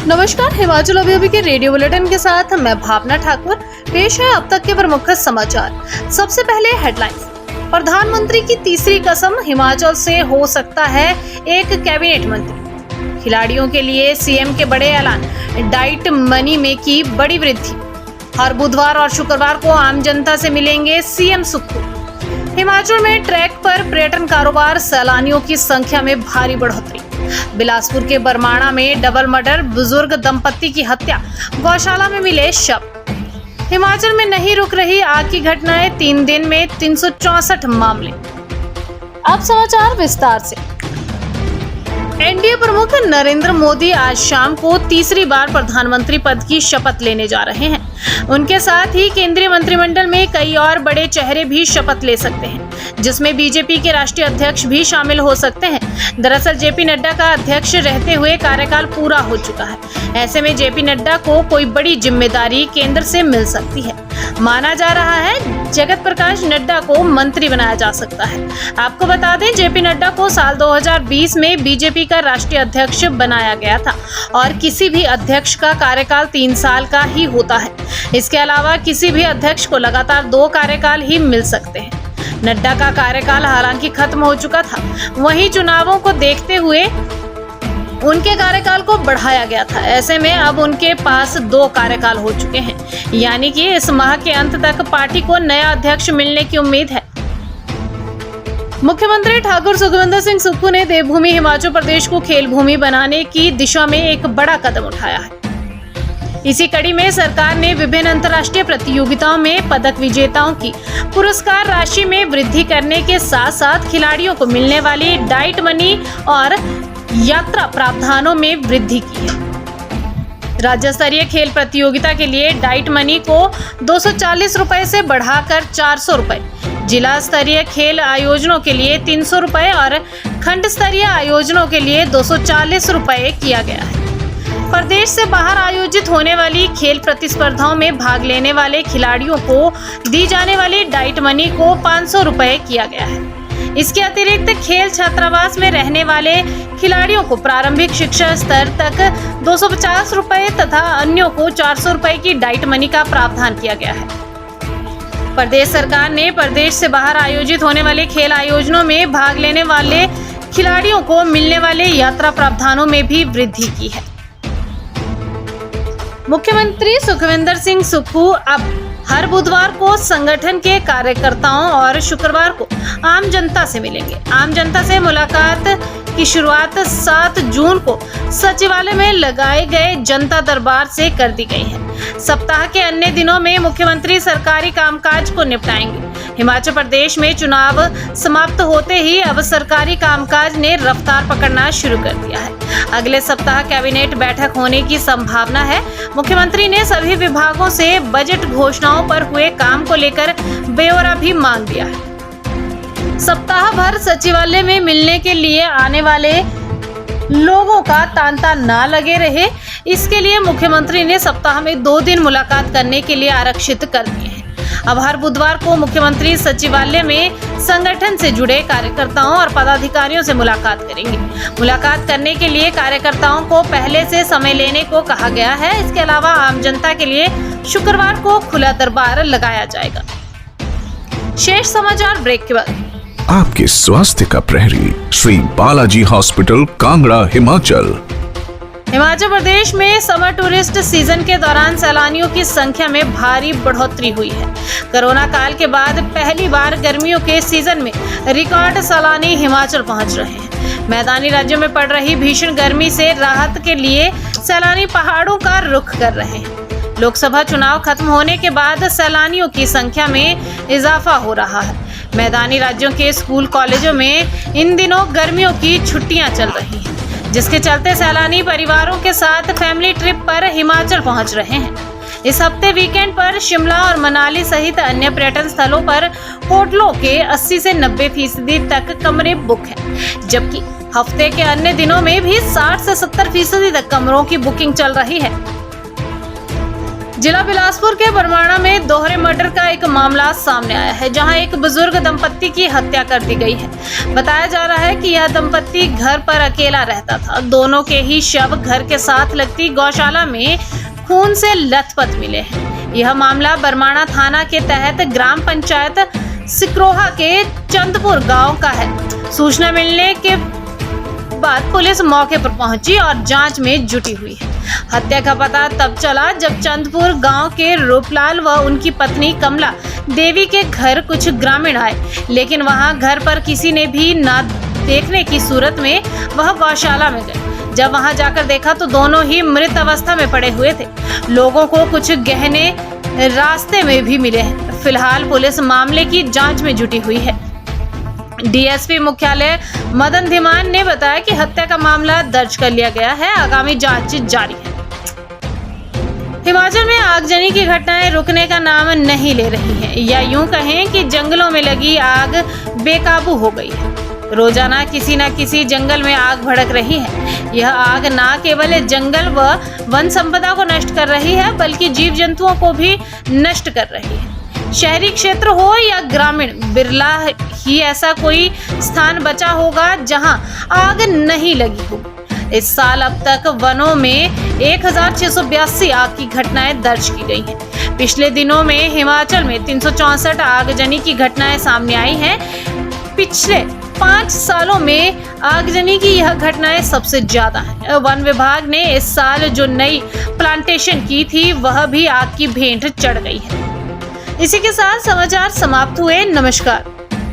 नमस्कार, हिमाचल अभी के रेडियो बुलेटिन के साथ मैं भावना ठाकुर। पेश है अब तक के प्रमुख समाचार। सबसे पहले हेडलाइंस। प्रधानमंत्री की तीसरी कसम, हिमाचल से हो सकता है एक कैबिनेट मंत्री। खिलाड़ियों के लिए सीएम के बड़े ऐलान, डाइट मनी में की बड़ी वृद्धि। हर बुधवार और शुक्रवार को आम जनता से मिलेंगे सीएम सुक्खू। हिमाचल में ट्रैक पर पर्यटन कारोबार, सैलानियों की संख्या में भारी बढ़ोतरी। बिलासपुर के बरमाणा में डबल मर्डर, बुजुर्ग दंपत्ति की हत्या, गौशाला में मिले शव। हिमाचल में नहीं रुक रही आग की घटनाएं, 3 दिन में 364 मामले। अब समाचार विस्तार से। एनडीए प्रमुख नरेंद्र मोदी आज शाम को तीसरी बार प्रधानमंत्री पद की शपथ लेने जा रहे हैं। उनके साथ ही केंद्रीय मंत्रिमंडल में कई और बड़े चेहरे भी शपथ ले सकते हैं, जिसमें बीजेपी के राष्ट्रीय अध्यक्ष भी शामिल हो सकते हैं। दरअसल जेपी नड्डा का अध्यक्ष रहते हुए कार्यकाल पूरा हो चुका है। ऐसे में जेपी नड्डा को कोई बड़ी जिम्मेदारी केंद्र से मिल सकती है। माना जा रहा है जगत प्रकाश नड्डा को मंत्री बनाया जा सकता है। आपको बता दें, जेपी नड्डा को साल 2020 में बीजेपी का राष्ट्रीय अध्यक्ष बनाया गया था और किसी भी अध्यक्ष का कार्यकाल 3 साल का ही होता है। इसके अलावा किसी भी अध्यक्ष को लगातार 2 कार्यकाल ही मिल सकते हैं। नड्डा का कार्यकाल हालांकि खत्म हो चुका था, वहीं चुनावों को देखते हुए उनके कार्यकाल को बढ़ाया गया था। ऐसे में अब उनके पास 2 कार्यकाल हो चुके हैं, यानी कि इस माह के अंत तक पार्टी को नया अध्यक्ष मिलने की उम्मीद है। मुख्यमंत्री ठाकुर सुखविंदर सिंह सुक्खू ने देवभूमि हिमाचल प्रदेश को खेल भूमि बनाने की दिशा में एक बड़ा कदम उठाया है। इसी कड़ी में सरकार ने विभिन्न अंतर्राष्ट्रीय प्रतियोगिताओं में पदक विजेताओं की पुरस्कार राशि में वृद्धि करने के साथ साथ खिलाड़ियों को मिलने वाली डाइट मनी और यात्रा प्रावधानों में वृद्धि की है। राज्य स्तरीय खेल प्रतियोगिता के लिए डाइट मनी को 240 रुपए से बढ़ाकर 400 रुपए, जिला स्तरीय खेल आयोजनों के लिए 300 रुपए और खंड स्तरीय आयोजनों के लिए 240 रुपए किया गया है। प्रदेश से बाहर आयोजित होने वाली खेल प्रतिस्पर्धाओं में भाग लेने वाले खिलाड़ियों को दी जाने वाली डाइट मनी को 500 रुपए किया गया है। इसके अतिरिक्त खेल छात्रावास में रहने वाले खिलाड़ियों को प्रारंभिक शिक्षा स्तर तक 250 रुपए तथा अन्यों को 400 रुपए की डाइट मनी का प्रावधान किया गया है। प्रदेश सरकार ने प्रदेश से बाहर आयोजित होने वाले खेल आयोजनों में भाग लेने वाले खिलाड़ियों को मिलने वाले यात्रा प्रावधानों में भी वृद्धि की है। मुख्यमंत्री सुखविंदर सिंह सुक्खू अब हर बुधवार को संगठन के कार्यकर्ताओं और शुक्रवार को आम जनता से मिलेंगे। आम जनता से मुलाकात की शुरुआत 7 जून को सचिवालय में लगाए गए जनता दरबार से कर दी गई है। सप्ताह के अन्य दिनों में मुख्यमंत्री सरकारी कामकाज को निपटाएंगे। हिमाचल प्रदेश में चुनाव समाप्त होते ही अब सरकारी कामकाज ने रफ्तार पकड़ना शुरू कर दिया है। अगले सप्ताह कैबिनेट बैठक होने की संभावना है। मुख्यमंत्री ने सभी विभागों से बजट घोषणाओं पर हुए काम को लेकर ब्यौरा भी मांग लिया है। सप्ताह भर सचिवालय में मिलने के लिए आने वाले लोगों का तांता ना लगे रहे, इसके लिए मुख्यमंत्री ने सप्ताह में 2 दिन मुलाकात करने के लिए आरक्षित कर दिए हैं। अब हर बुधवार को मुख्यमंत्री सचिवालय में संगठन से जुड़े कार्यकर्ताओं और पदाधिकारियों से मुलाकात करेंगे। मुलाकात करने के लिए कार्यकर्ताओं को पहले से समय लेने को कहा गया है। इसके अलावा आम जनता के लिए शुक्रवार को खुला दरबार लगाया जाएगा। शेष समाचार ब्रेक के बाद। आपके स्वास्थ्य का प्रहरी, श्री बालाजी हॉस्पिटल, कांगड़ा, हिमाचल। हिमाचल प्रदेश में समर टूरिस्ट सीजन के दौरान सैलानियों की संख्या में भारी बढ़ोतरी हुई है। कोरोना काल के बाद पहली बार गर्मियों के सीजन में रिकॉर्ड सैलानी हिमाचल पहुंच रहे हैं। मैदानी राज्यों में पड़ रही भीषण गर्मी से राहत के लिए सैलानी पहाड़ों का रुख कर रहे हैं। लोकसभा चुनाव खत्म होने के बाद सैलानियों की संख्या में इजाफा हो रहा है। मैदानी राज्यों के स्कूल कॉलेजों में इन दिनों गर्मियों की छुट्टियां चल रही हैं, जिसके चलते सैलानी परिवारों के साथ फैमिली ट्रिप पर हिमाचल पहुंच रहे हैं। इस हफ्ते वीकेंड पर शिमला और मनाली सहित अन्य पर्यटन स्थलों पर होटलों के 80 से 90% तक कमरे बुक हैं, जबकि हफ्ते के अन्य दिनों में भी 60 से 70% तक कमरों की बुकिंग चल रही है। जिला बिलासपुर के बरवाड़ा में दोहरे मर्डर का एक मामला सामने आया है, जहां एक बुजुर्ग दंपत्ति की हत्या कर दी गई है। बताया जा रहा है कि यह दंपत्ति घर पर अकेला रहता था। दोनों के ही शव घर के साथ लगती गौशाला में खून से लथपथ मिले हैं। यह मामला बरवाड़ा थाना के तहत ग्राम पंचायत सिकरोहा के चंदपुर गाँव का है। सूचना मिलने के बाद पुलिस मौके पर पहुंची और जांच में जुटी हुई है। हत्या का पता तब चला जब चंदपुर गांव के रूपलाल व उनकी पत्नी कमला देवी के घर कुछ ग्रामीण आए, लेकिन वहां घर पर किसी ने भी न देखने की सूरत में वह गौशाला में गए। जब वहां जाकर देखा तो दोनों ही मृत अवस्था में पड़े हुए थे। लोगों को कुछ गहने रास्ते में भी मिले हैं। फिलहाल पुलिस मामले की जांच में जुटी हुई है। डीएसपी मुख्यालय मदन धीमान ने बताया कि हत्या का मामला दर्ज कर लिया गया है। आगामी जांच जारी है। हिमाचल में आगजनी की घटनाएं रुकने का नाम नहीं ले रही हैं, या यूं कहें कि जंगलों में लगी आग बेकाबू हो गई है। रोजाना किसी न किसी जंगल में आग भड़क रही है। यह आग न केवल जंगल व वन संपदा को नष्ट कर रही है, बल्कि जीव जंतुओं को भी नष्ट कर रही है। शहरी क्षेत्र हो या ग्रामीण, बिरला ही ऐसा कोई स्थान बचा होगा जहां आग नहीं लगी हो। इस साल अब तक वनों में 1682 आग की घटनाएं दर्ज की गई हैं। पिछले दिनों में हिमाचल में 364 आगजनी की घटनाएं सामने आई हैं। पिछले 5 सालों में आगजनी की यह घटनाएं सबसे ज्यादा हैं। वन विभाग ने इस साल जो नई प्लांटेशन की थी वह भी आग की भेंट चढ़ गई है। इसी के साथ समाचार समाप्त हुए। नमस्कार।